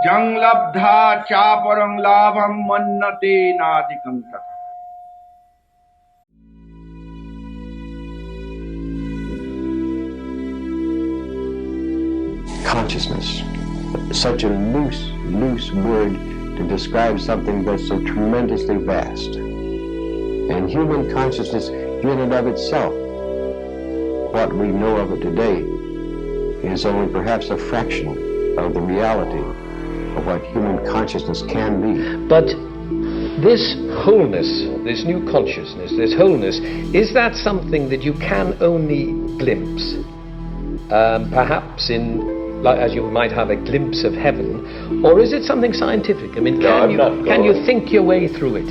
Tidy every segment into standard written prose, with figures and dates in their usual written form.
Jang labdha chaparang labham mannate nadikam tatha. Consciousness, such a loose word to describe something that's so tremendously vast. And human consciousness in and of itself, what we know of it today, is only perhaps a fraction of the reality of what human consciousness can be. But this wholeness, this new consciousness, this wholeness, is that something that you can only glimpse? Perhaps as you might have a glimpse of heaven, or is it something scientific? I mean, can you think your way through it?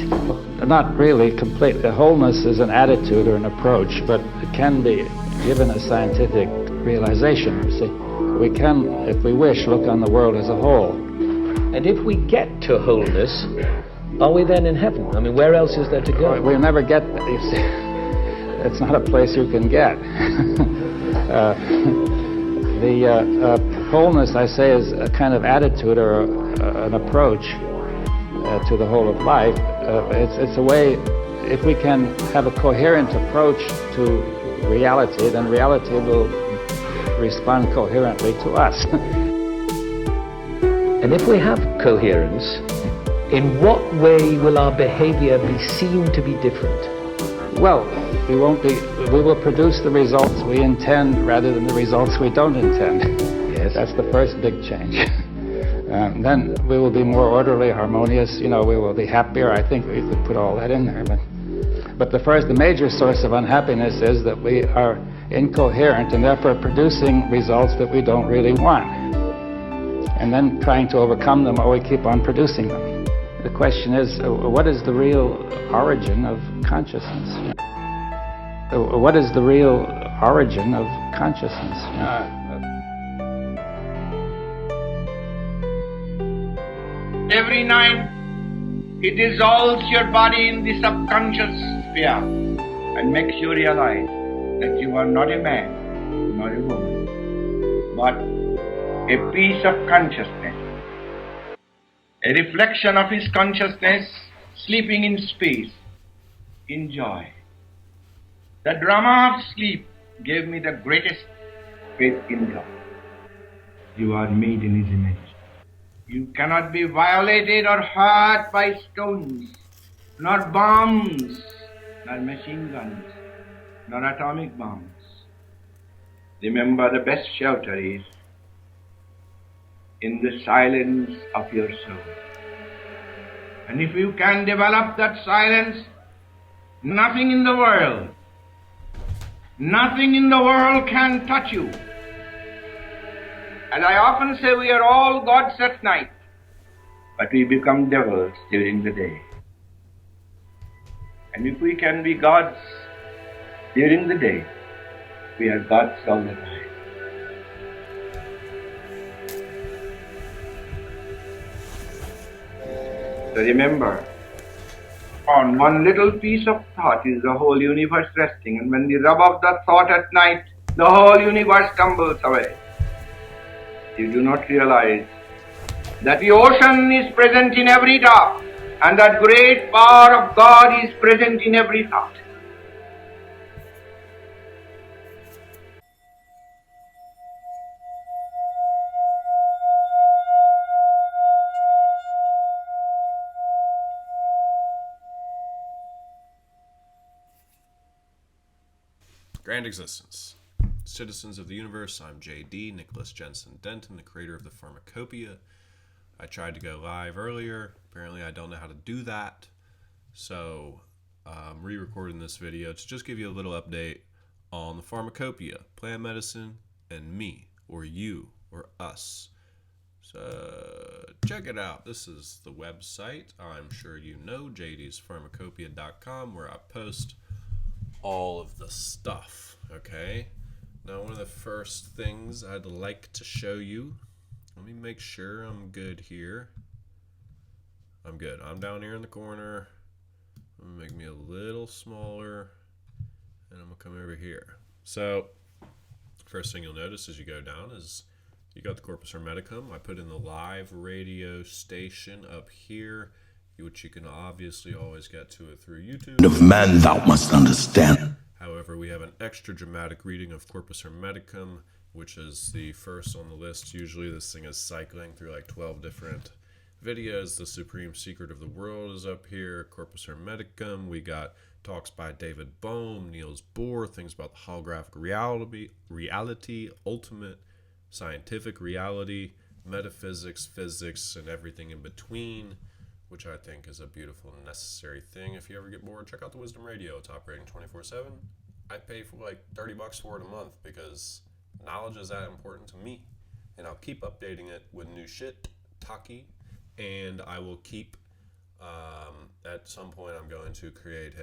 Not really completely. Wholeness is an attitude or an approach, but it can be given a scientific realization, you see. We can, if we wish, look on the world as a whole. And if we get to wholeness, are we then in heaven? I mean, where else is there to go? We'll never get there, you see. It's not a place you can get. Wholeness, I say, is a kind of attitude or an approach to the whole of life. It's a way, if we can have a coherent approach to reality, then reality will respond coherently to us. And if we have coherence, in what way will our behavior be seen to be different? Well, we will produce the results we intend rather than the results we don't intend. Yes. That's the first big change. Then we will be more orderly, harmonious, we will be happier. I think we could put all that in there. But the major source of unhappiness is that we are incoherent and therefore producing results that we don't really want. And then trying to overcome them, or we keep on producing them. The question is, what is the real origin of consciousness? What is the real origin of consciousness? Every night, it dissolves your body in the subconscious sphere and makes you realize that you are not a man, not a woman, but a piece of consciousness, a reflection of his consciousness sleeping in space, in joy. The drama of sleep gave me the greatest faith in God. You are made in his image. You cannot be violated or hurt by stones, nor bombs, nor machine guns, nor atomic bombs. Remember, the best shelter is in the silence of your soul. And if you can develop that silence, nothing in the world can touch you. As I often say, we are all gods at night, but we become devils during the day. And if we can be gods during the day, we are gods all the time. So remember, on one little piece of thought is the whole universe resting, and when you rub off that thought at night, the whole universe tumbles away. You do not realize that the ocean is present in every drop, and that great power of God is present in every thought. Grand Existence. Citizens of the Universe, I'm JD, Nicholas Jensen Denton, the creator of the Pharmacopeia. I tried to go live earlier. Apparently I don't know how to do that. So I'm re-recording this video to just give you a little update on the Pharmacopeia, plant medicine, and me, or you, or us. So check it out. This is the website. I'm sure you know, jdspharmacopeia.com, where I post all of the stuff, okay? Now, one of the first things I'd like to show you, let me make sure I'm good here. I'm good. I'm down here in the corner. I'm gonna make me a little smaller, and I'm gonna come over here. So, first thing you'll notice as you go down is You got the Corpus Hermeticum. I put in the live radio station up here, which you can obviously always get to it through YouTube. Of man thou must understand. However, we have an extra dramatic reading of Corpus Hermeticum, which is the first on the list. Usually this thing is cycling through like 12 different videos. The Supreme Secret of the World is up here. Corpus Hermeticum. We got talks by David Bohm, Niels Bohr, things about the holographic reality, ultimate scientific reality, metaphysics, physics, and everything in between, which I think is a beautiful and necessary thing. If you ever get bored, check out the Wisdom Radio. It's operating 24/7. I pay for like $30 for it a month because knowledge is that important to me. And I'll keep updating it with new shit, Taki. And I will keep, at some point I'm going to create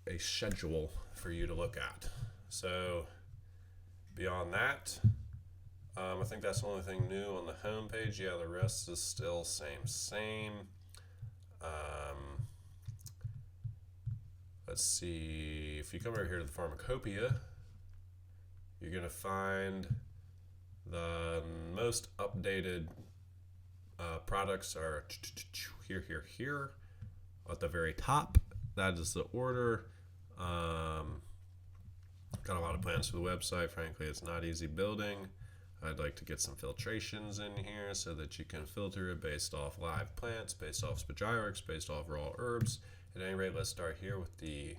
a schedule for you to look at. So beyond that, I think that's the only thing new on the homepage. Yeah, the rest is still same. Let's see. If you come over here to the Pharmacopeia, you're going to find the most updated products are here at the very top. That is the order. Got a lot of plans for the website. Frankly, it's not easy building. I'd like to get some filtrations in here so that you can filter it based off live plants, based off spagyrics, based off raw herbs. At any rate, let's start here with the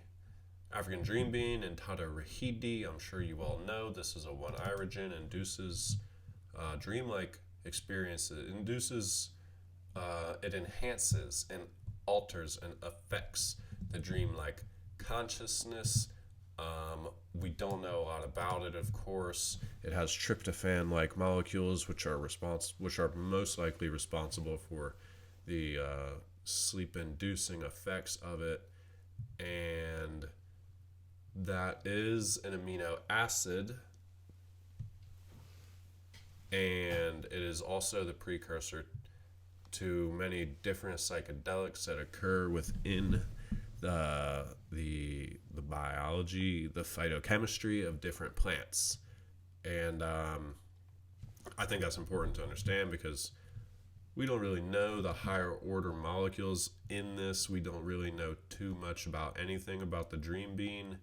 African dream bean and Tata Rahidi. I'm sure you all know this is a 1-irigen, induces dreamlike experiences. It enhances and alters and affects the dreamlike consciousness. We don't know a lot about it, of course. It has tryptophan-like molecules, which are most likely responsible for the sleep-inducing effects of it, and that is an amino acid, and it is also the precursor to many different psychedelics that occur within the biology, the phytochemistry of different plants. And I think that's important to understand because we don't really know the higher order molecules in this. We don't really know too much about anything about the dream bean.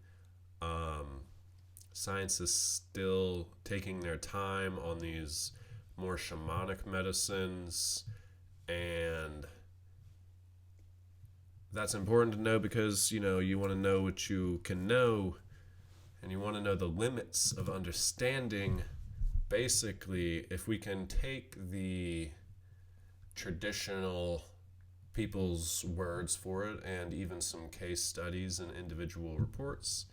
Science is still taking their time on these more shamanic medicines, and that's important to know because, you want to know what you can know, and you want to know the limits of understanding. Basically, if we can take the traditional people's words for it and even some case studies and individual reports,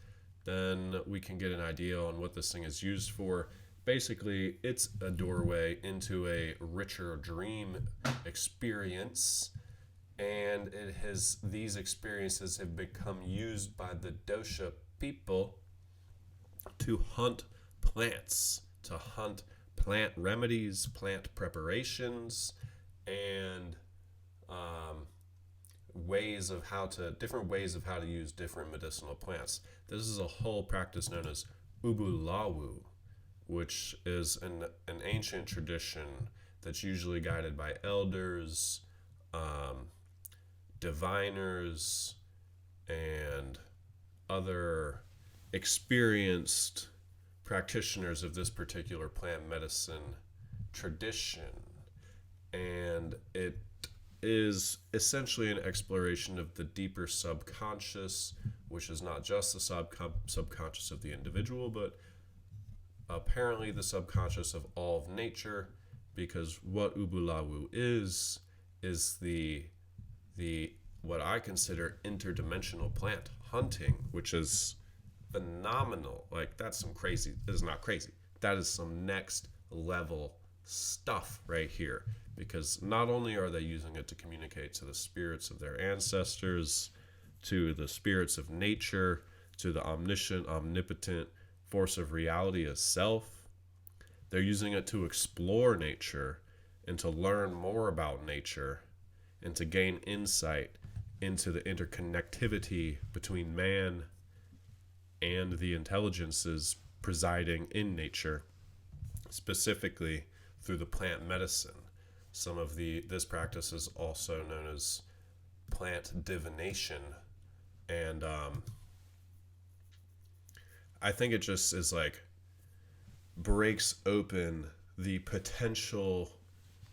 then we can get an idea on what this thing is used for. Basically, it's a doorway into a richer dream experience, and these experiences have become used by the dosha people to hunt plants, to hunt plant remedies, plant preparations, and different ways of how to use different medicinal plants. This is a whole practice known as ubulawu, which is an ancient tradition that's usually guided by elders, diviners, and other experienced practitioners of this particular plant medicine tradition. And it is essentially an exploration of the deeper subconscious, which is not just the subconscious of the individual, but apparently the subconscious of all of nature, because what ubulawu is the what I consider interdimensional plant hunting, which is phenomenal. Like, that's some crazy, this is not crazy, that is some next level stuff right here, because not only are they using it to communicate to the spirits of their ancestors, to the spirits of nature, to the omniscient, omnipotent force of reality itself, they're using it to explore nature and to learn more about nature and to gain insight into the interconnectivity between man and the intelligences presiding in nature. specifically through the plant medicine. This practice is also known as plant divination, and I think it just is like breaks open the potential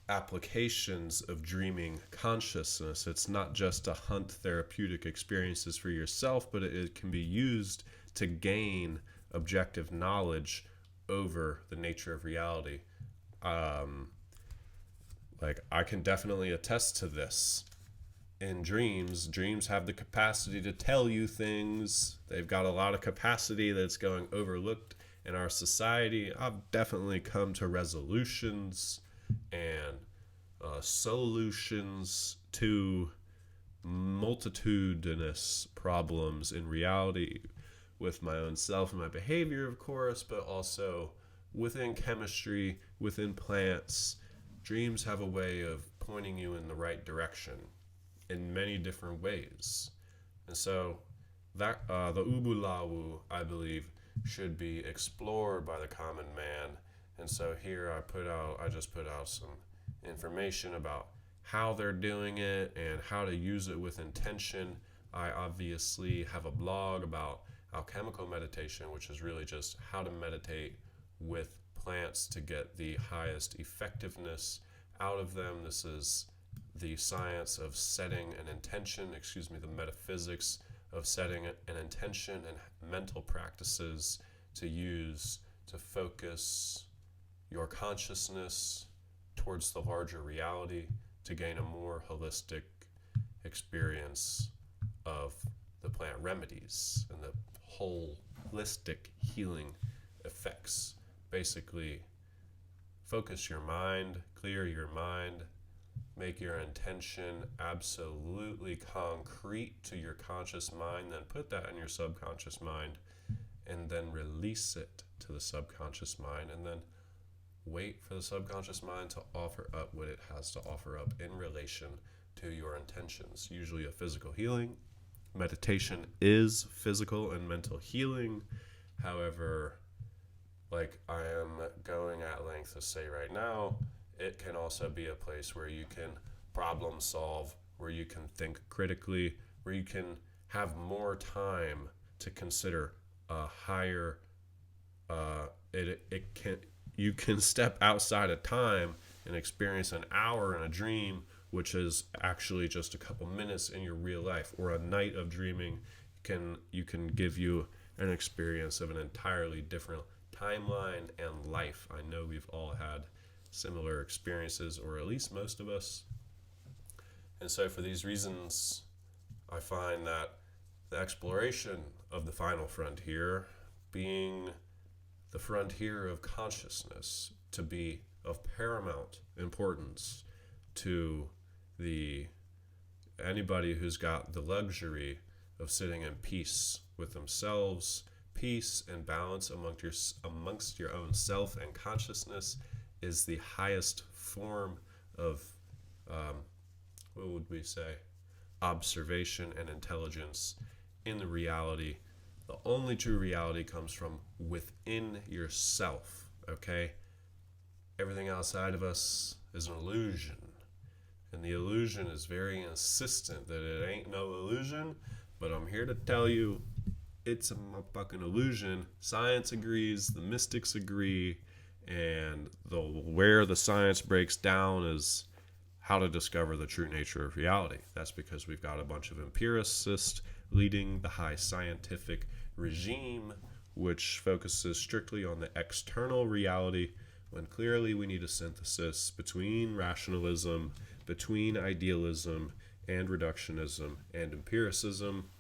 applications of dreaming consciousness. It's not just to hunt therapeutic experiences for yourself, but it can be used to gain objective knowledge over the nature of reality. Like I can definitely attest to this. In dreams have the capacity to tell you things. They've got a lot of capacity that's going overlooked in our society. I've definitely come to resolutions and solutions to multitudinous problems in reality with my own self and my behavior, of course, but also within chemistry, within plants. Dreams have a way of pointing you in the right direction in many different ways. And so that the ubulawu, I believe, should be explored by the common man. And so here I just put out some information about how they're doing it and how to use it with intention. I obviously have a blog about alchemical meditation, which is really just how to meditate with plants to get the highest effectiveness out of them. This is the science of setting an intention, the metaphysics of setting an intention and mental practices to use to focus your consciousness towards the larger reality to gain a more holistic experience of the plant remedies and the holistic healing effects. Basically, focus your mind, clear your mind, make your intention absolutely concrete to your conscious mind, then put that in your subconscious mind, and then release it to the subconscious mind, and then wait for the subconscious mind to offer up what it has to offer up in relation to your intentions. Usually a physical healing. Meditation is physical and mental healing. However, like I am going at length to say right now, it can also be a place where you can problem solve, where you can think critically, where you can have more time to consider a higher, you can step outside of time and experience an hour in a dream, which is actually just a couple minutes in your real life, or a night of dreaming can give you an experience of an entirely different timeline and life. I know we've all had similar experiences, or at least most of us. And so for these reasons, I find that the exploration of the final frontier, being the frontier of consciousness, to be of paramount importance to anybody who's got the luxury of sitting in peace with themselves. Peace and balance amongst your own self and consciousness is the highest form of, what would we say, observation and intelligence in the reality. The only true reality comes from within yourself, okay? Everything outside of us is an illusion. And the illusion is very insistent that it ain't no illusion, but I'm here to tell you it's a motherfucking illusion. Science agrees, the mystics agree, and where the science breaks down is how to discover the true nature of reality. That's because we've got a bunch of empiricists leading the high scientific regime, which focuses strictly on the external reality, when clearly we need a synthesis between rationalism, between idealism and reductionism and empiricism.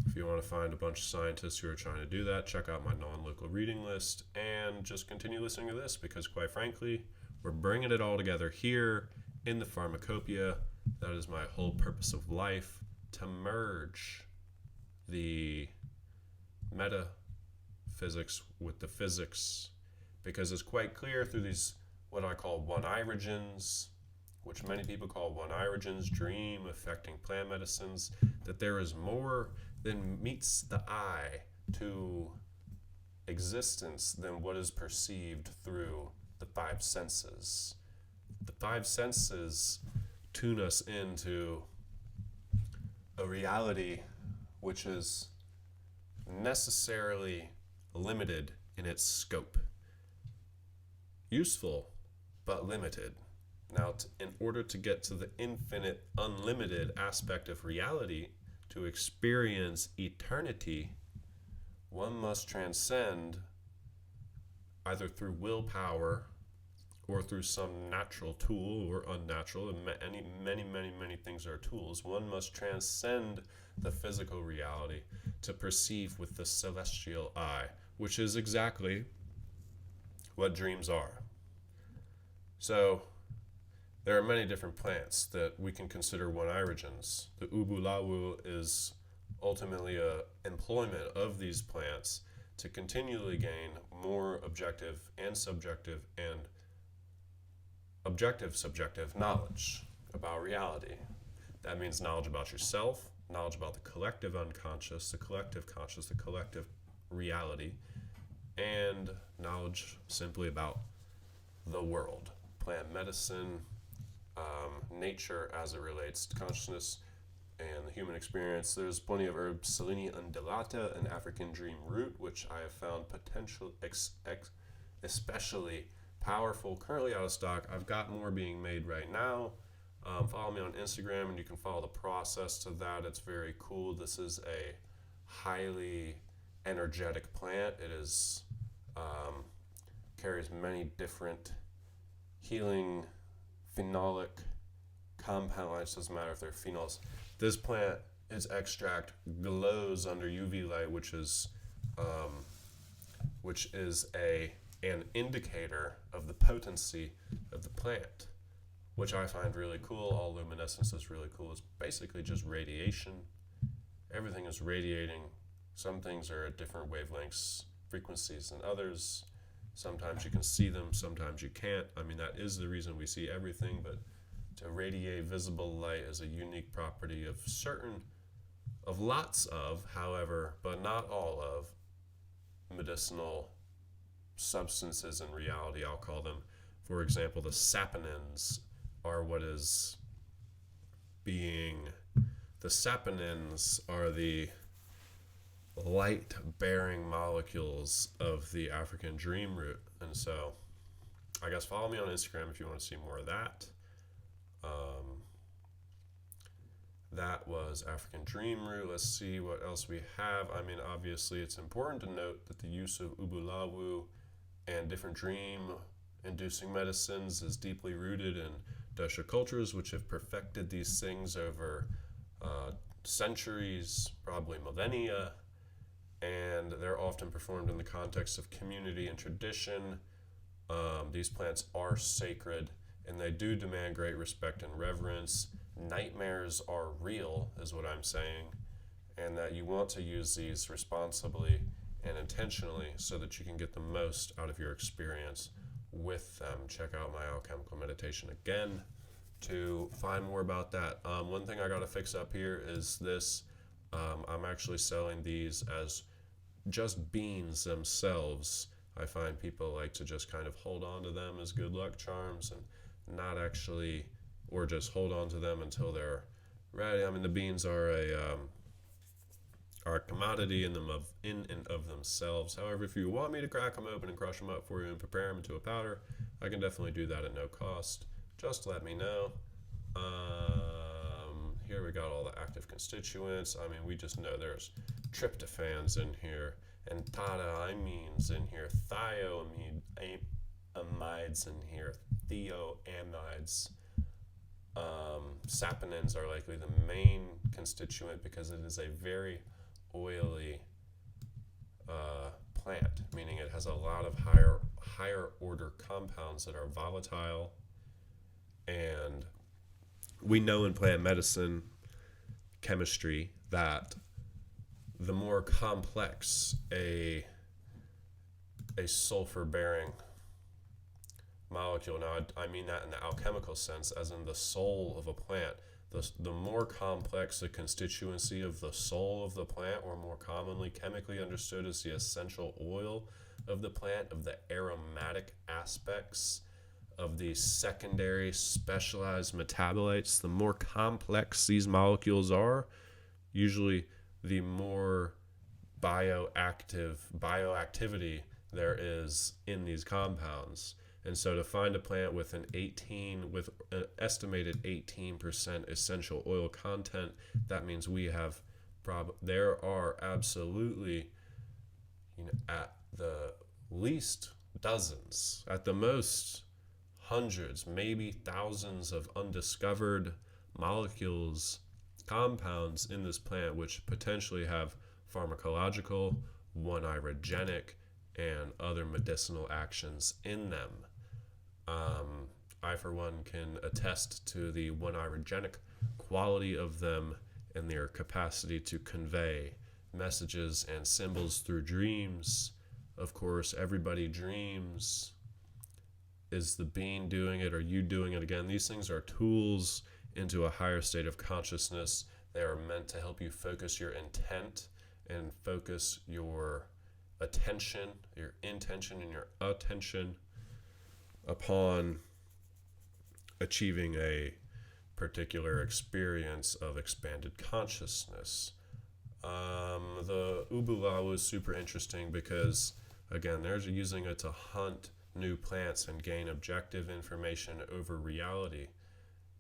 If you want to find a bunch of scientists who are trying to do that, check out my non-local reading list and just continue listening to this, because quite frankly, we're bringing it all together here in the Pharmacopeia. That is my whole purpose of life, to merge the metaphysics with the physics, because it's quite clear through these what I call one-irigens, which many people call one-irigens, dream affecting plant medicines, that there is more than meets the eye to existence than what is perceived through the five senses. The five senses tune us into a reality which is necessarily limited in its scope. Useful, but limited. Now, in order to get to the infinite, unlimited aspect of reality, to experience eternity, one must transcend either through willpower or through some natural tool or unnatural, and many things are tools. One must transcend the physical reality to perceive with the celestial eye, which is exactly what dreams are. So, there are many different plants that we can consider one-irigens. The ubulawu is ultimately an employment of these plants to continually gain more objective and subjective knowledge about reality. That means knowledge about yourself, knowledge about the collective unconscious, the collective conscious, the collective reality, and knowledge simply about the world, plant medicine, nature as it relates to consciousness and the human experience. There's plenty of herbs, Selene undulata, an African dream root, which I have found especially powerful. Currently out of stock. I've got more being made right now. Follow me on Instagram and you can follow the process to that. It's very cool. This is a highly energetic plant. It is carries many different healing phenolic compounds. It doesn't matter if they're phenols. This plant, its extract glows under UV light, which is an indicator of the potency of the plant, which I find really cool. All luminescence is really cool. It's basically just radiation. Everything is radiating. Some things are at different wavelengths, frequencies than others. Sometimes you can see them, sometimes you can't. I mean, that is the reason we see everything, but to radiate visible light is a unique property of lots of, however, but not all of, medicinal substances in reality, I'll call them. For example, the saponins are the saponins are the light-bearing molecules of the African dream root. And so, I guess follow me on Instagram if you want to see more of that. That was African dream root. Let's see what else we have. I mean, obviously, it's important to note that the use of ubulawu and different dream-inducing medicines is deeply rooted in dosha cultures, which have perfected these things over centuries, probably millennia, and they're often performed in the context of community and tradition. These plants are sacred, and they do demand great respect and reverence. Nightmares are real, is what I'm saying, and that you want to use these responsibly and intentionally so that you can get the most out of your experience with them. Check out my alchemical meditation again to find more about that. One thing I got to fix up here is this. I'm actually selling these as just beans themselves. I find people like to just kind of hold on to them as good luck charms and not actually, or just hold on to them until they're ready. I mean, the beans are a commodity in and of themselves. However, if you want me to crack them open and crush them up for you and prepare them into a powder, I can definitely do that at no cost. Just let me know. Here we got all the active constituents. I mean, we just know there's tryptophans in here, and amines in here, thioamides in here, thioamides. Saponins are likely the main constituent because it is a very oily plant, meaning it has a lot of higher order compounds that are volatile. And we know in plant medicine chemistry that the more complex a sulfur bearing molecule, now I mean that in the alchemical sense, as in the soul of a plant, the more complex the constituency of the soul of the plant, or more commonly chemically understood as the essential oil of the plant, of the aromatic aspects of the secondary specialized metabolites, the more complex these molecules are, usually the more bioactivity there is in these compounds. And so to find a plant with an estimated 18% essential oil content, that means we have there are absolutely, at the least dozens, at the most hundreds, maybe thousands of undiscovered molecules, compounds in this plant, which potentially have pharmacological, one-irogenic, and other medicinal actions in them. I, for one, can attest to the one-irogenic quality of them and their capacity to convey messages and symbols through dreams. Of course, everybody dreams. Is the being doing it? Are you doing it? Again, these things are tools into a higher state of consciousness. They are meant to help you focus your intent and focus your attention, your intention and your attention upon achieving a particular experience of expanded consciousness. The ubula was super interesting because, again, they're using it to hunt new plants and gain objective information over reality.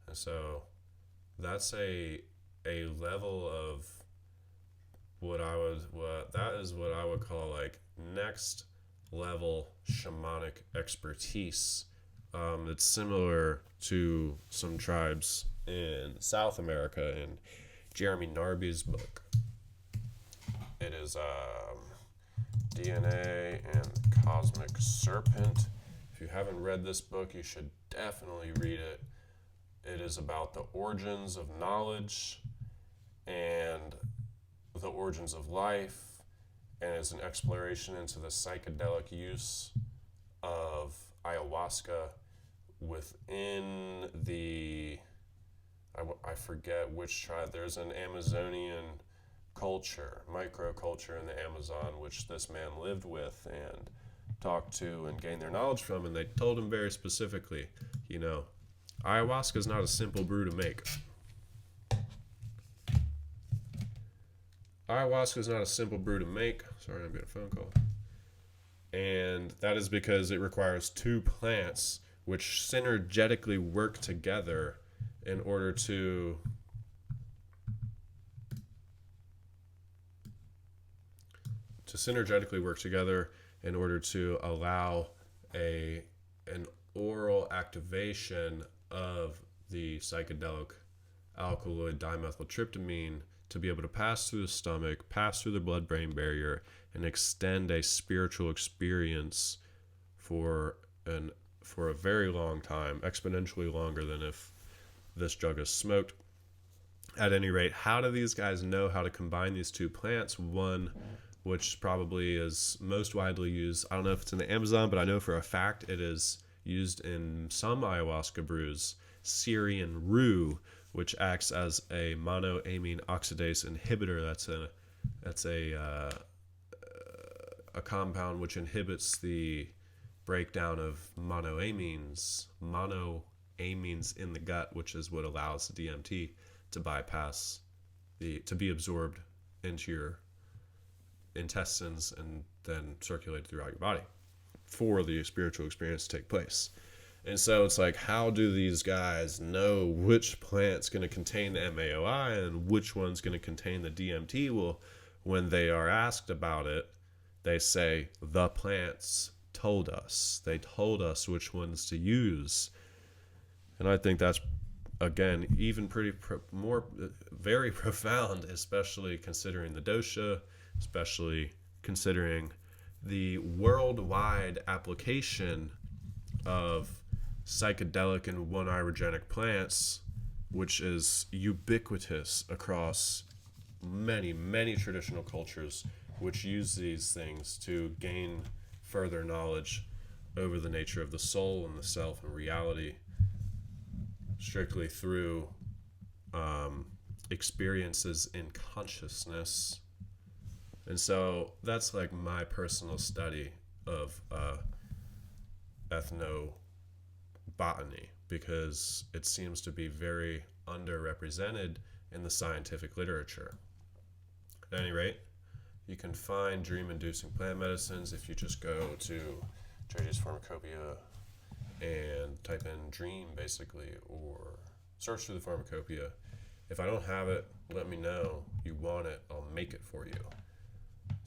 And so that's a level of that is what I would call like next level shamanic expertise. It's similar to some tribes in South America in Jeremy Narby's book. It is DNA and Cosmic Serpent. If you haven't read this book, you should definitely read it. It is about the origins of knowledge and the origins of life, and is an exploration into the psychedelic use of ayahuasca within the, I forget which tribe. There's an Amazonian culture, microculture in the Amazon, which this man lived with and talked to and gained their knowledge from, and they told him very specifically, ayahuasca is not a simple brew to make. Ayahuasca is not a simple brew to make. Sorry, I'm getting a phone call. And that is because it requires two plants which synergetically work together in order to allow an oral activation of the psychedelic alkaloid dimethyltryptamine to be able to pass through the stomach, pass through the blood-brain barrier, and extend a spiritual experience for a very long time, exponentially longer than if this drug is smoked. At any rate, how do these guys know how to combine these two plants? One, which probably is most widely used, I don't know if it's in the Amazon, but I know for a fact it is used in some ayahuasca brews, Syrian rue, which acts as a monoamine oxidase inhibitor. That's a compound which inhibits the breakdown of monoamines in the gut, which is what allows the DMT to bypass to be absorbed into your intestines and then circulate throughout your body for the spiritual experience to take place. And so it's like, how do these guys know which plant's going to contain the MAOI and which one's going to contain the DMT? Well, when they are asked about it, they say, the plants told us. They told us which ones to use. And I think that's, again, even very profound, especially considering the dosha, especially considering the worldwide application of psychedelic and one-irogenic plants, which is ubiquitous across many, many traditional cultures which use these things to gain further knowledge over the nature of the soul and the self and reality, strictly through experiences in consciousness. And so that's like my personal study of ethnobotany, because it seems to be very underrepresented in the scientific literature. At any rate, you can find dream-inducing plant medicines if you just go to JD's Pharmacopeia and type in dream, basically, or search through the Pharmacopeia. If I don't have it, let me know you want it. I'll make it for you.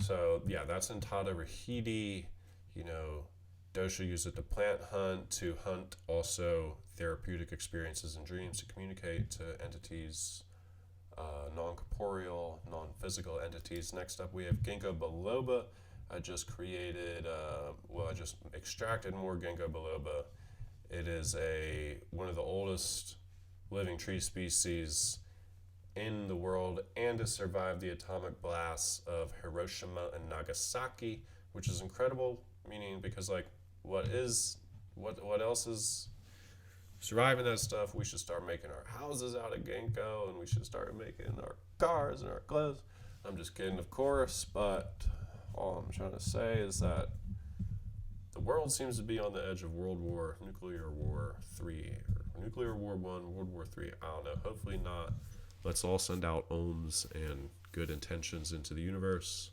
So, yeah, that's in Tada Rahidi. You know, Dosha used it to plant hunt, to hunt also therapeutic experiences and dreams, to communicate to entities, non-corporeal, non-physical entities. Next up, we have Ginkgo biloba. I just created, I just extracted more Ginkgo biloba. It is one of the oldest living tree species in the world, and has survived the atomic blasts of Hiroshima and Nagasaki, which is incredible, meaning because like what else is surviving that stuff? We should start making our houses out of Ginkgo, and we should start making our cars and our clothes. I'm just kidding, of course, but all I'm trying to say is that the world seems to be on the edge of nuclear war 3, or nuclear war 1, World War 3. I don't know. Hopefully not. Let's all send out ohms and good intentions into the universe,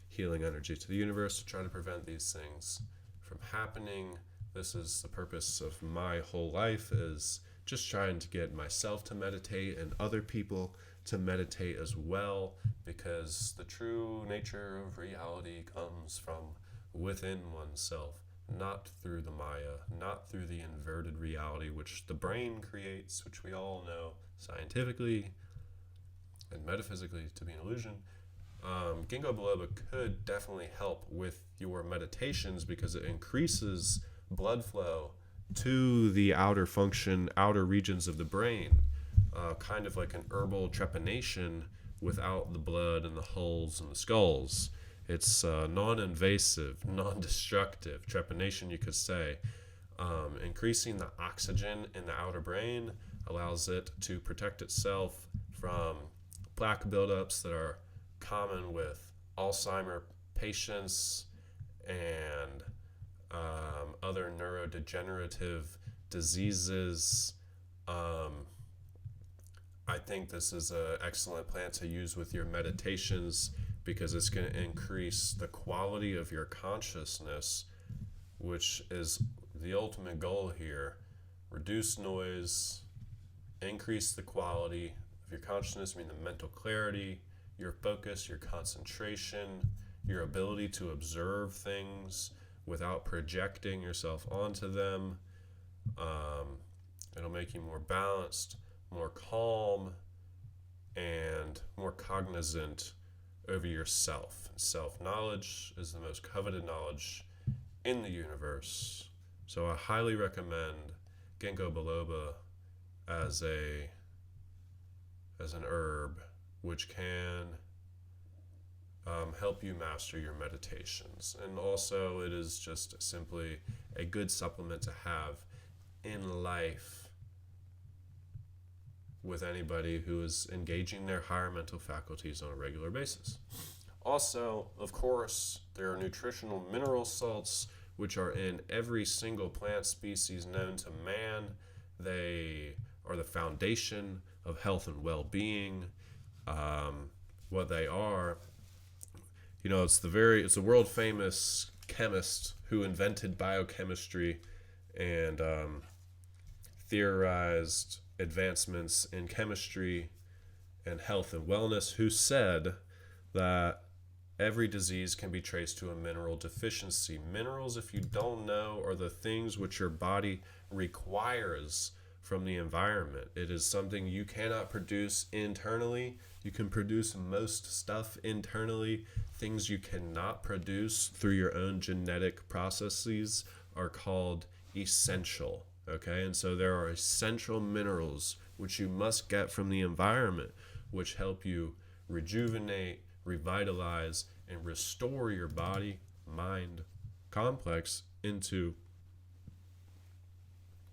healing energy to the universe to try to prevent these things from happening. This is the purpose of my whole life, is just trying to get myself to meditate and other people to meditate as well, because the true nature of reality comes from within oneself, not through the Maya, not through the inverted reality which the brain creates, which we all know scientifically and metaphysically to be an illusion. Ginkgo biloba could definitely help with your meditations because it increases blood flow to the outer regions of the brain, kind of like an herbal trepanation without the blood and the hulls and the skulls. It's non-invasive, non-destructive trepanation, you could say. Increasing the oxygen in the outer brain allows it to protect itself from plaque buildups that are common with Alzheimer patients and other neurodegenerative diseases. I think this is an excellent plant to use with your meditations because it's going to increase the quality of your consciousness, which is the ultimate goal here. Reduce noise, increase the quality of your consciousness, I mean the mental clarity, your focus, your concentration, your ability to observe things without projecting yourself onto them. It'll make you more balanced, more calm, and more cognizant over yourself. Self-knowledge is the most coveted knowledge in the universe. So I highly recommend Ginkgo biloba as an herb which can help you master your meditations. And also it is just simply a good supplement to have in life with anybody who is engaging their higher mental faculties on a regular basis. Also, of course, there are nutritional mineral salts which are in every single plant species known to man. They are the foundation of health and well-being. What they are, it's the world famous chemist who invented biochemistry and theorized advancements in chemistry and health and wellness, who said that every disease can be traced to a mineral deficiency. Minerals, if you don't know, are the things which your body requires from the environment. It is something you cannot produce internally. You can produce most stuff internally. Things you cannot produce through your own genetic processes are called essential. Okay, and so there are essential minerals which you must get from the environment, which help you rejuvenate, revitalize, and restore your body, mind, complex into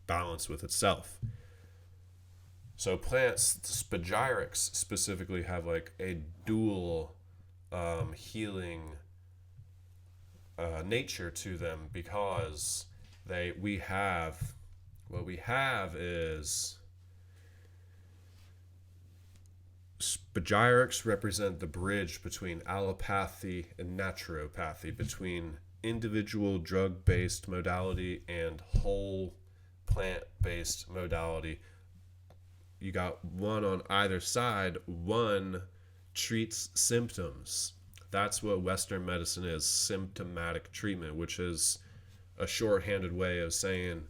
balance with itself. So plants, spagyrics specifically, have like a dual healing nature to them, because we have spagyrics represent the bridge between allopathy and naturopathy, between individual drug-based modality and whole plant-based modality. You got one on either side. One treats symptoms. That's what Western medicine is, symptomatic treatment, which is a shorthanded way of saying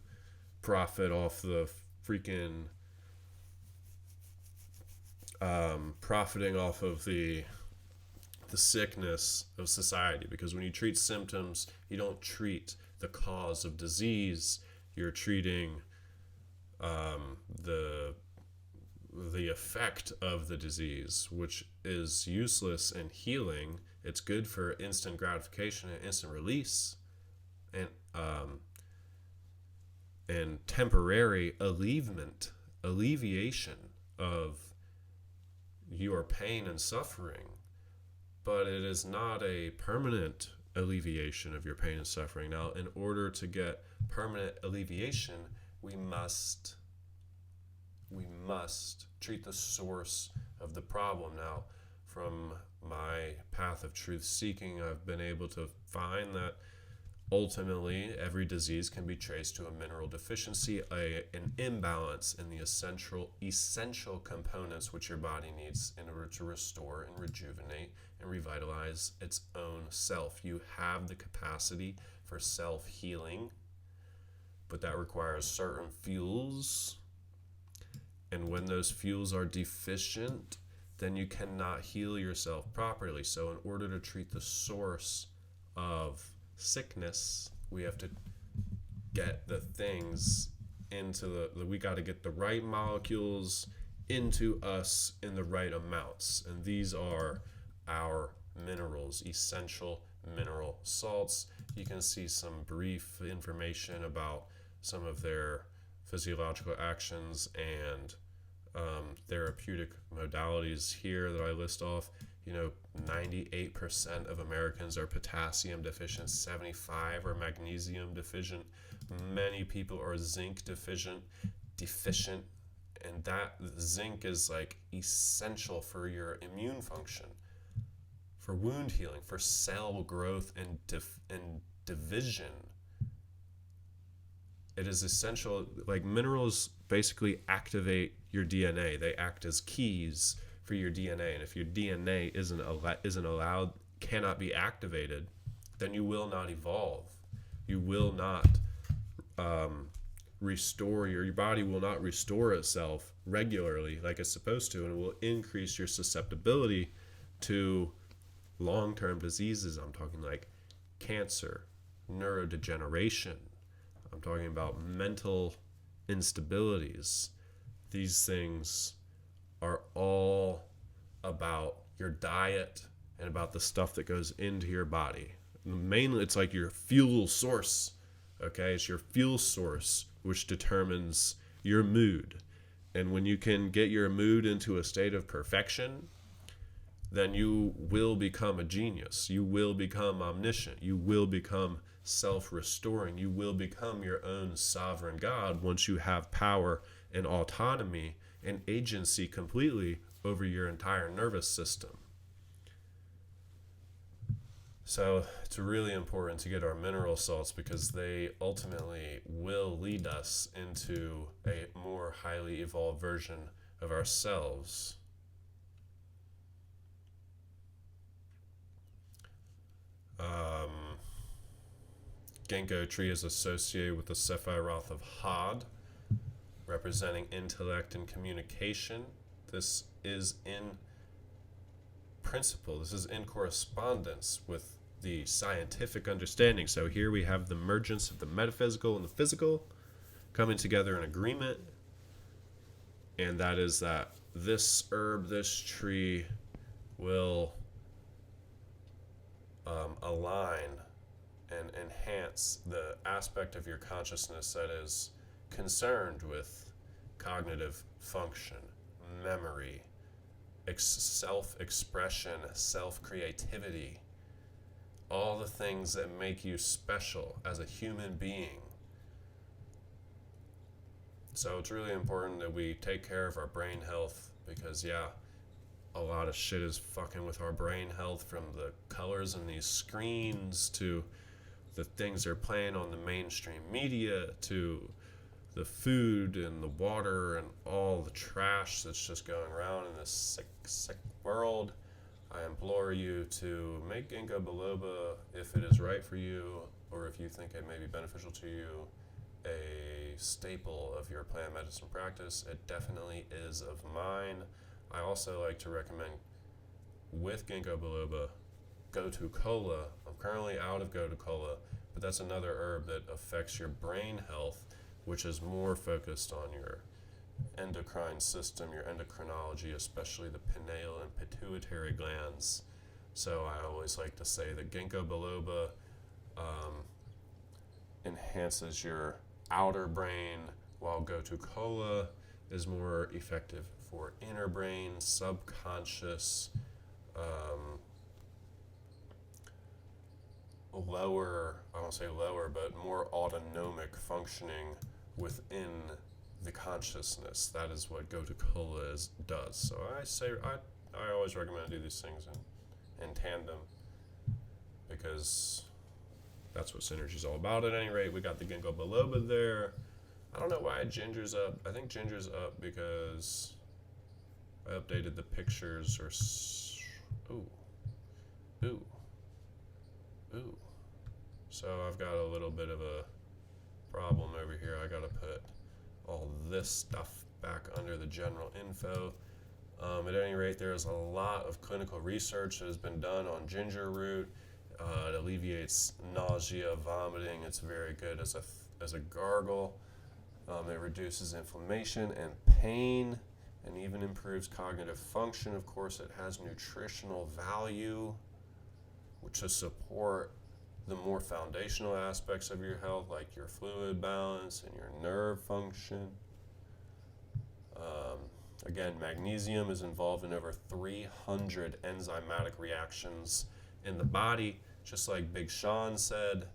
profit off the freaking profiting off of the sickness of society. Because when you treat symptoms, you don't treat the cause of disease. You're treating the effect of the disease, which is useless in healing. It's good for instant gratification and instant release, and temporary alleviation of your pain and suffering, but it is not a permanent alleviation of your pain and suffering. Now, in order to get permanent alleviation, we must treat the source of the problem. Now, from my path of truth seeking, I've been able to find that ultimately every disease can be traced to a mineral deficiency, an imbalance in the essential components which your body needs in order to restore and rejuvenate and revitalize its own self. You have the capacity for self-healing, but that requires certain fuels. And when those fuels are deficient, then you cannot heal yourself properly. So in order to treat the source of sickness, we have to get the things into we got to get the right molecules into us in the right amounts. And these are our minerals, essential mineral salts. You can see some brief information about some of their physiological actions and therapeutic modalities here that I list off. 98% of Americans are potassium deficient, 75% are magnesium deficient, many people are zinc deficient, and that zinc is like essential for your immune function, for wound healing, for cell growth and division. It is essential. Like, minerals basically activate your DNA. They act as keys for your DNA, and if your DNA cannot be activated, then you will not evolve. You will not restore your body will not restore itself regularly like it's supposed to, and it will increase your susceptibility to long-term diseases. I'm talking like cancer, neurodegeneration. I'm talking about mental instabilities. These things are all about your diet and about the stuff that goes into your body. Mainly, it's like your fuel source, okay? It's your fuel source which determines your mood. And when you can get your mood into a state of perfection, then you will become a genius. You will become omniscient. You will become self-restoring. You will become your own sovereign God once you have power and autonomy and agency completely over your entire nervous system. So it's really important to get our mineral salts, because they ultimately will lead us into a more highly evolved version of ourselves. Ginkgo tree is associated with the Sephiroth of Hod, representing intellect and communication. This is in principle, this is in correspondence with the scientific understanding. So here we have the emergence of the metaphysical and the physical coming together in agreement, and that is that this herb, this tree, will align and enhance the aspect of your consciousness that is concerned with cognitive function, memory, self-expression, self-creativity, all the things that make you special as a human being. So it's really important that we take care of our brain health, because a lot of shit is fucking with our brain health, from the colors in these screens to the things they're playing on the mainstream media to the food and the water and all the trash that's just going around in this sick world. I implore you to make Ginkgo biloba, if it is right for you, or if you think it may be beneficial to you, a staple of your plant medicine practice. It definitely is of mine. I also like to recommend, with Ginkgo biloba, gotu kola. I'm currently out of gotu kola, but that's another herb that affects your brain health, which is more focused on your endocrine system, your endocrinology, especially the pineal and pituitary glands. So I always like to say that Ginkgo biloba enhances your outer brain, while gotu kola is more effective for inner brain, subconscious, lower, I won't say lower, but more autonomic functioning within the consciousness. That is what gotu kola does. So I always recommend to do these things in tandem, because that's what synergy is all about. At any rate, we got the Ginkgo biloba there. I don't know why ginger's up. I think ginger's up because I updated the pictures, ooh. So I've got a little bit of a problem over here. I gotta put all this stuff back under the general info. At any rate, there's a lot of clinical research that has been done on ginger root. It alleviates nausea, vomiting. It's very good as a gargle. It reduces inflammation and pain, and even improves cognitive function. Of course, it has nutritional value, which to support the more foundational aspects of your health, like your fluid balance and your nerve function. Again, magnesium is involved in over 300 enzymatic reactions in the body, just like Big Sean said.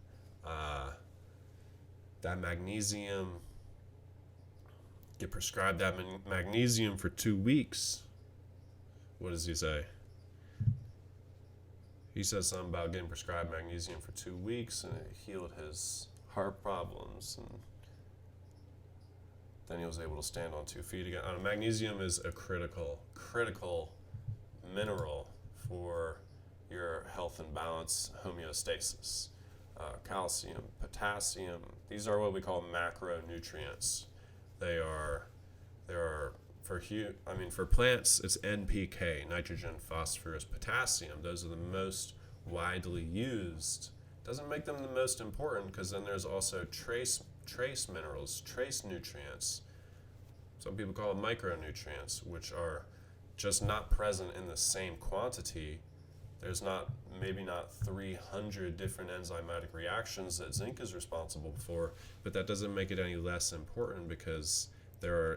That magnesium, get prescribed that magnesium for 2 weeks. What does he say? He says something about getting prescribed magnesium for 2 weeks, and it healed his heart problems, and then he was able to stand on 2 feet again. Magnesium is a critical mineral for your health and balance, homeostasis. Calcium, potassium, these are what we call macronutrients. They are for plants, it's NPK, nitrogen, phosphorus, potassium. Those are the most widely used. Doesn't make them the most important, because then there's also trace minerals, trace nutrients. Some people call them micronutrients, which are just not present in the same quantity. There's maybe not 300 different enzymatic reactions that zinc is responsible for, but that doesn't make it any less important, because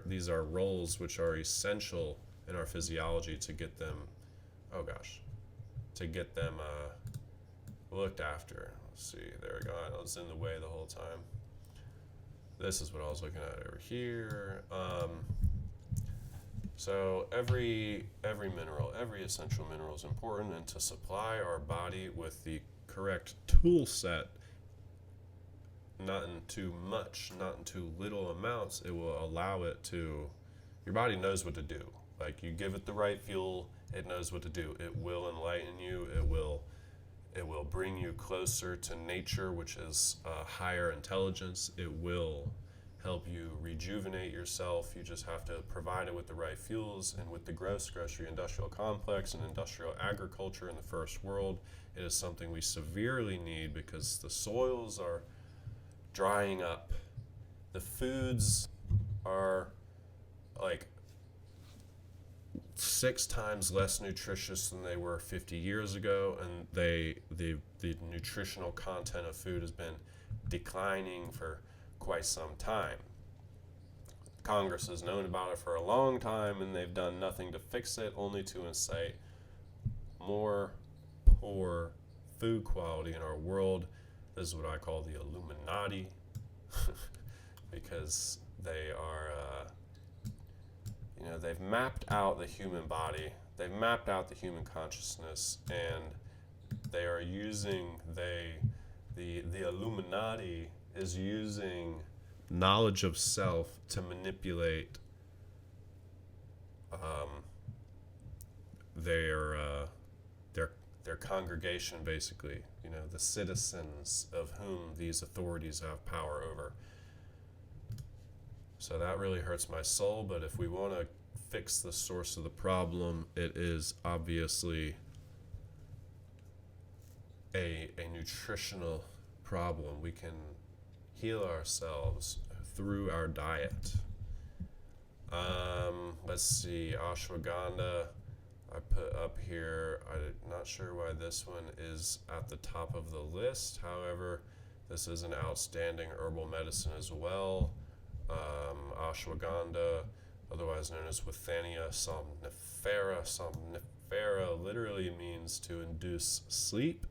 these are roles which are essential in our physiology to get them, looked after. Let's see, there we go. I was in the way the whole time. This is what I was looking at over here. So every mineral, every essential mineral is important, and to supply our body with the correct tool set, not in too much, not in too little amounts, it will allow it to, your body knows what to do. Like, you give it the right fuel, it knows what to do. It will enlighten you, it will bring you closer to nature, which is higher intelligence. It will help you rejuvenate yourself. You just have to provide it with the right fuels, and with the grocery industrial complex and industrial agriculture in the first world, it is something we severely need, because the soils are drying up. The foods are like 6 times less nutritious than they were 50 years ago, and the nutritional content of food has been declining for quite some time. Congress has known about it for a long time, and they've done nothing to fix it, only to incite more poor food quality in our world. This is what I call the Illuminati, because they are, they've mapped out the human body, they've mapped out the human consciousness, and they are using, the Illuminati is using knowledge of self to manipulate their congregation, basically, the citizens of whom these authorities have power over. So that really hurts my soul, but if we want to fix the source of the problem, it is obviously a nutritional problem. We can heal ourselves through our diet. Let's see, ashwagandha I put up here. I'm not sure why this one is at the top of the list. However, this is an outstanding herbal medicine as well. Ashwagandha, otherwise known as Withania somnifera. Somnifera literally means to induce sleep.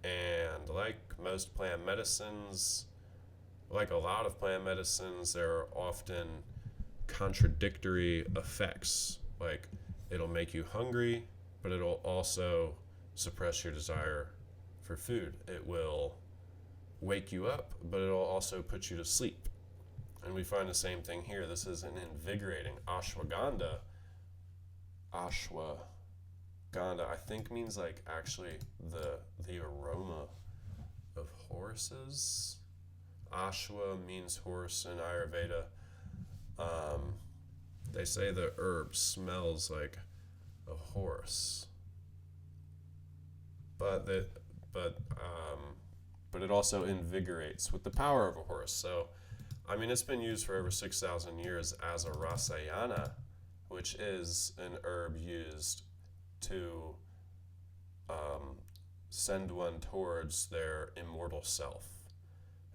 And like most plant medicines, like a lot of plant medicines, there are often contradictory effects. Like, it'll make you hungry, but it'll also suppress your desire for food. It will wake you up, but it'll also put you to sleep. And we find the same thing here. This is an invigorating ashwagandha. Ashwagandha, I think, means like actually the aroma of horses. Ashwa means horse in Ayurveda. They say the herb smells like a horse, but it also invigorates with the power of a horse. So, I mean, it's been used for over 6,000 years as a rasayana, which is an herb used to send one towards their immortal self.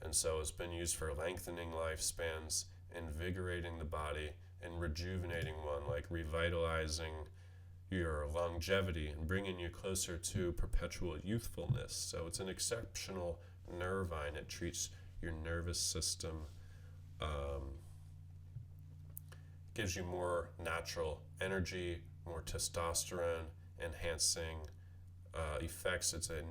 And so it's been used for lengthening lifespans, invigorating the body, and rejuvenating one, like revitalizing your longevity and bringing you closer to perpetual youthfulness. So it's an exceptional nervine. It treats your nervous system, gives you more natural energy, more testosterone enhancing effects. It's a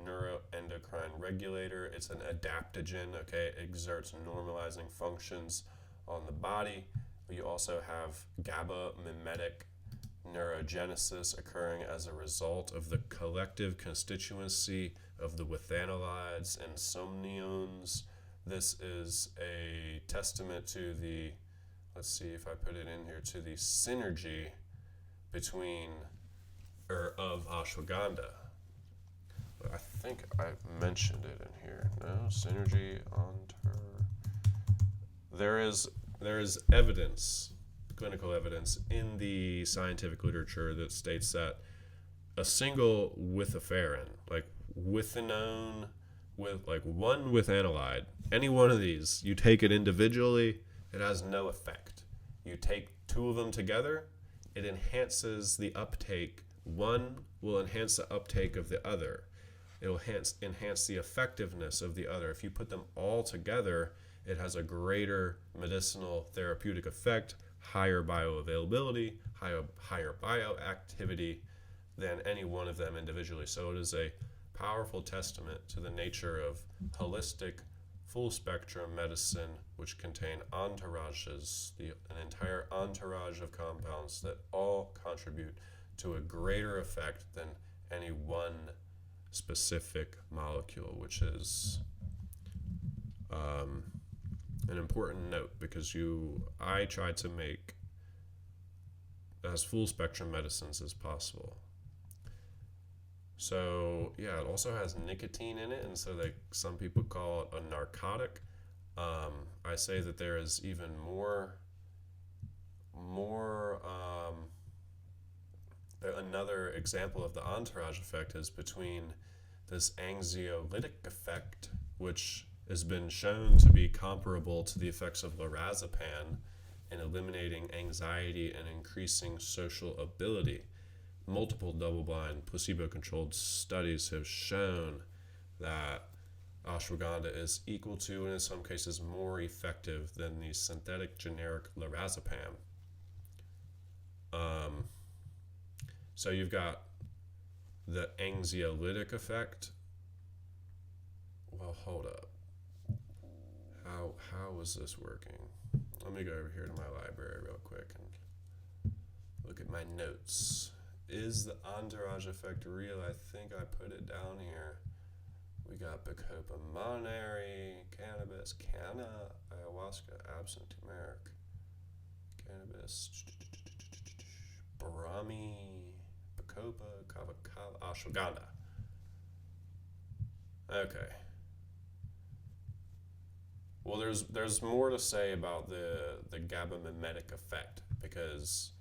neuroendocrine regulator. It's an adaptogen, okay? It exerts normalizing functions on the body. You also have GABA mimetic neurogenesis occurring as a result of the collective constituency of the withanolides and somniones. This is a testament to the, let's see if I put it in here, to the synergy between, or of ashwagandha. I think I mentioned it in here. No, synergy There is evidence, clinical evidence, in the scientific literature that states that a single withaferin, like withanone, with like one withanolide, any one of these, you take it individually, it has no effect. You take two of them together, it enhances the uptake. One will enhance the uptake of the other. It'll enhance the effectiveness of the other. If you put them all together, it has a greater medicinal therapeutic effect, higher bioavailability, higher bioactivity than any one of them individually. So it is a powerful testament to the nature of holistic, full spectrum medicine, which contain entourages, an entire entourage of compounds that all contribute to a greater effect than any one specific molecule, which is an important note, because I try to make as full spectrum medicines as possible. So yeah, it also has nicotine in it, and so some people call it a narcotic. I say that there is even more another example of the entourage effect is between this anxiolytic effect, which has been shown to be comparable to the effects of lorazepam in eliminating anxiety and increasing social ability. Multiple double-blind, placebo-controlled studies have shown that ashwagandha is equal to, and in some cases more effective than the synthetic generic lorazepam. So you've got the anxiolytic effect. Well, hold up. How is this working? Let me go over here to my library real quick and look at my notes. Is the entourage effect real? I think I put it down here. We got Bacopa monary, cannabis, canna, ayahuasca, absinthe, turmeric, cannabis, Brahmi, Bacopa, kava, ashwagandha. Okay. Well, there's more to say about the GABA-mimetic effect, because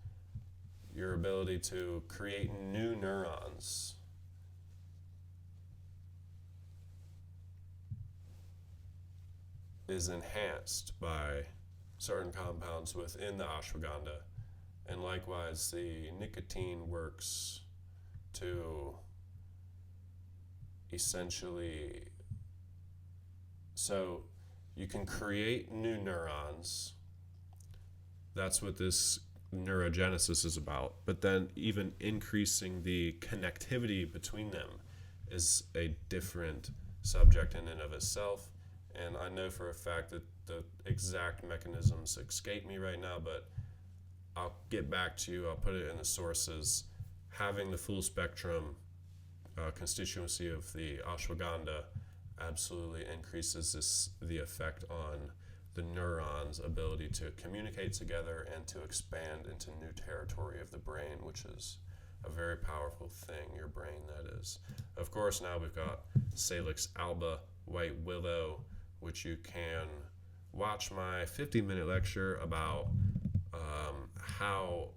your ability to create new neurons is enhanced by certain compounds within the ashwagandha, and likewise the nicotine works to essentially, so you can create new neurons. That's what this neurogenesis is about. But then even increasing the connectivity between them is a different subject in and of itself. And I know for a fact that the exact mechanisms escape me right now, but I'll get back to you. I'll put it in the sources. Having the full spectrum constituency of the ashwagandha absolutely increases the effect on the neurons' ability to communicate together and to expand into new territory of the brain, which is a very powerful thing, your brain, that is. Of course, now we've got Salix alba, white willow, which you can watch my 50-minute lecture about how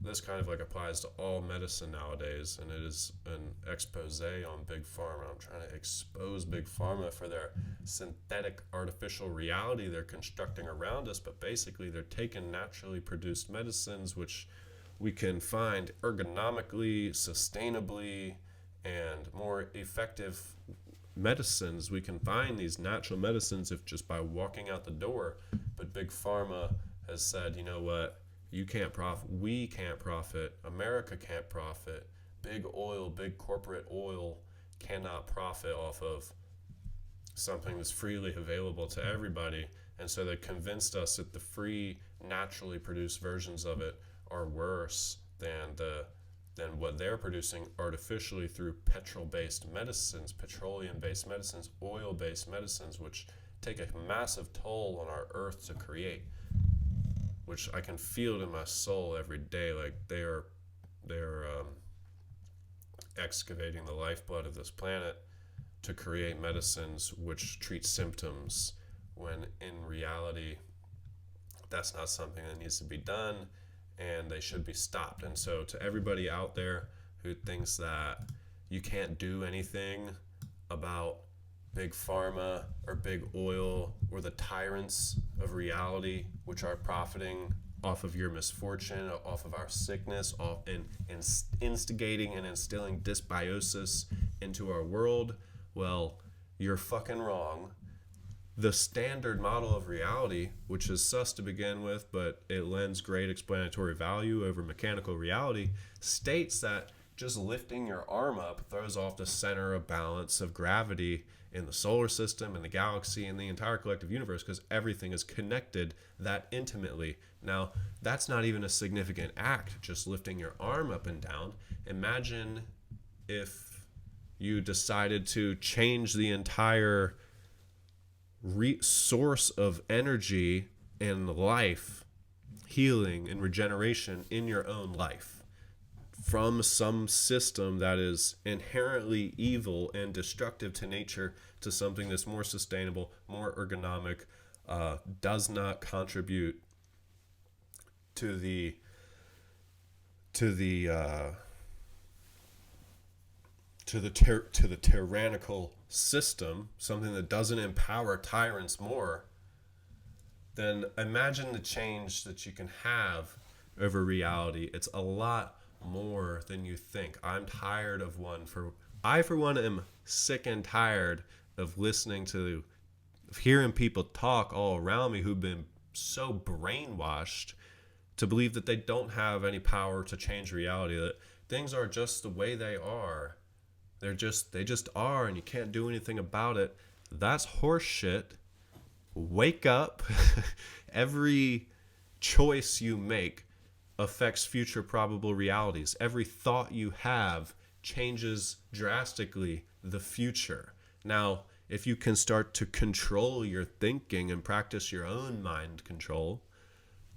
this kind of like applies to all medicine nowadays, and it is an expose on Big Pharma. I'm trying to expose Big Pharma for their synthetic artificial reality they're constructing around us, but basically they're taking naturally produced medicines, which we can find ergonomically, sustainably, and more effective medicines. We can find these natural medicines if just by walking out the door, but Big Pharma has said, you know what, you can't profit, we can't profit, America can't profit, big oil, big corporate oil cannot profit off of something that's freely available to everybody. And so they convinced us that the free, naturally produced versions of it are worse than what they're producing artificially through petrol-based medicines, petroleum-based medicines, oil-based medicines, which take a massive toll on our earth to create, which I can feel it in my soul every day. Like they're excavating the lifeblood of this planet to create medicines which treat symptoms, when in reality that's not something that needs to be done, and they should be stopped. And so to everybody out there who thinks that you can't do anything about Big Pharma or Big Oil or the tyrants of reality which are profiting off of your misfortune, off of our sickness, and instigating and instilling dysbiosis into our world, well, you're fucking wrong. The standard model of reality, which is sus to begin with, but it lends great explanatory value over mechanical reality, states that just lifting your arm up throws off the center of balance of gravity in the solar system and the galaxy and the entire collective universe, because everything is connected that intimately. Now, that's not even a significant act, just lifting your arm up and down. Imagine if you decided to change the entire source of energy and life, healing and regeneration in your own life, from some system that is inherently evil and destructive to nature to something that's more sustainable, more ergonomic, does not contribute to the tyrannical system, something that doesn't empower tyrants more, then imagine the change that you can have over reality. It's a lot more than you think. I'm tired of I for one am sick and tired of hearing people talk all around me who've been so brainwashed to believe that they don't have any power to change reality, that things are just the way they are. They just are, and you can't do anything about it. That's horse shit. Wake up. Every choice you make affects future probable realities. Every thought you have changes drastically the future. Now, if you can start to control your thinking and practice your own mind control,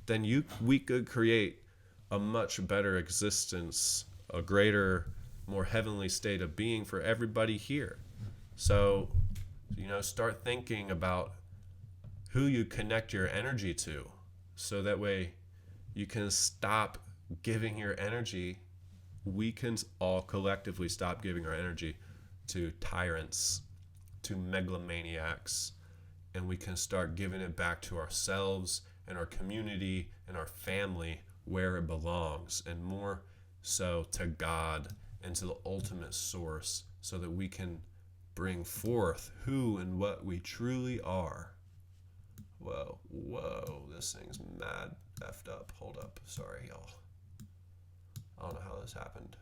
then we could create a much better existence, a greater, more heavenly state of being for everybody here. So, start thinking about who you connect your energy to, so that way you can stop giving your energy. We can all collectively stop giving our energy to tyrants, to megalomaniacs, and we can start giving it back to ourselves and our community and our family where it belongs, and more so to God and to the ultimate source, so that we can bring forth who and what we truly are. Whoa, this thing's mad effed up. Hold up, sorry y'all. I don't know how this happened.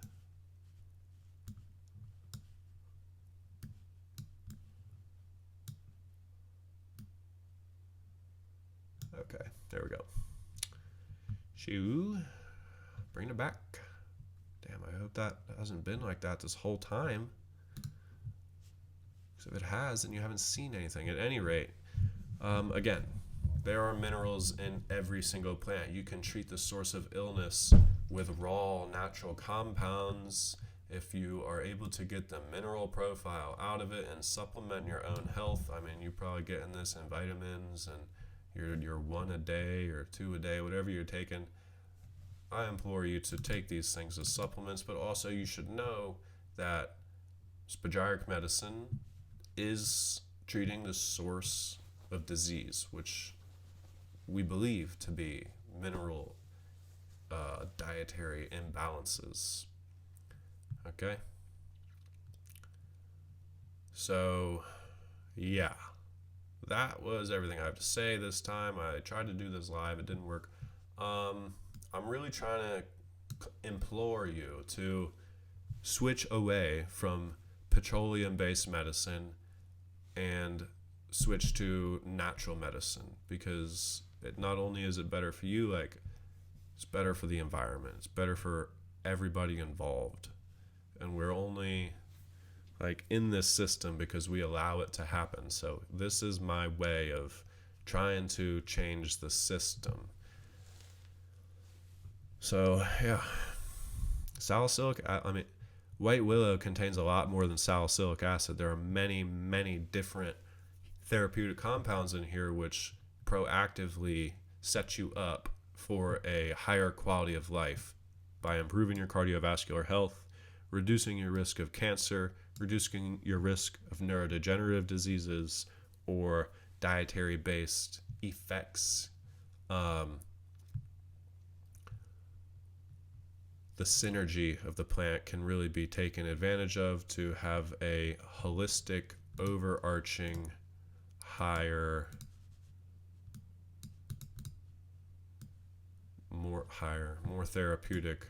Okay, there we go. Bring it back. Damn, I hope that hasn't been like that this whole time. Because if it has, then you haven't seen anything. At any rate, again, there are minerals in every single plant. You can treat the source of illness with raw natural compounds if you are able to get the mineral profile out of it and supplement your own health. I mean, you're probably getting this in vitamins and your 1 a day or 2 a day, whatever you're taking. I implore you to take these things as supplements, but also you should know that spagyric medicine is treating the source of disease, which we believe to be mineral dietary imbalances. Okay? So, yeah. That was everything I have to say this time. I tried to do this live. It didn't work. I'm really trying to implore you to switch away from petroleum-based medicine and switch to natural medicine, because not only is it better for you, like, it's better for the environment. It's better for everybody involved. And we're only in this system because we allow it to happen. So this is my way of trying to change the system. So yeah, white willow contains a lot more than salicylic acid. There are many, many different therapeutic compounds in here which proactively set you up for a higher quality of life by improving your cardiovascular health, reducing your risk of cancer, reducing your risk of neurodegenerative diseases or dietary-based effects. The synergy of the plant can really be taken advantage of to have a holistic, overarching, more therapeutic,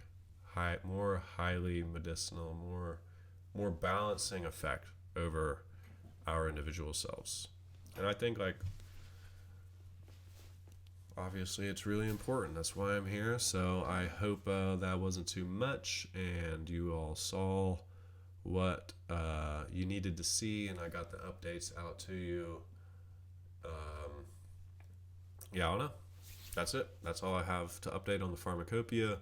more highly medicinal, more balancing effect over our individual selves. And I think, obviously it's really important. That's why I'm here. So I hope that wasn't too much and you all saw what you needed to see, and I got the updates out to you. I don't know. That's it. That's all I have to update on the Pharmacopeia.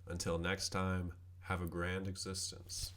Until next time, have a grand existence.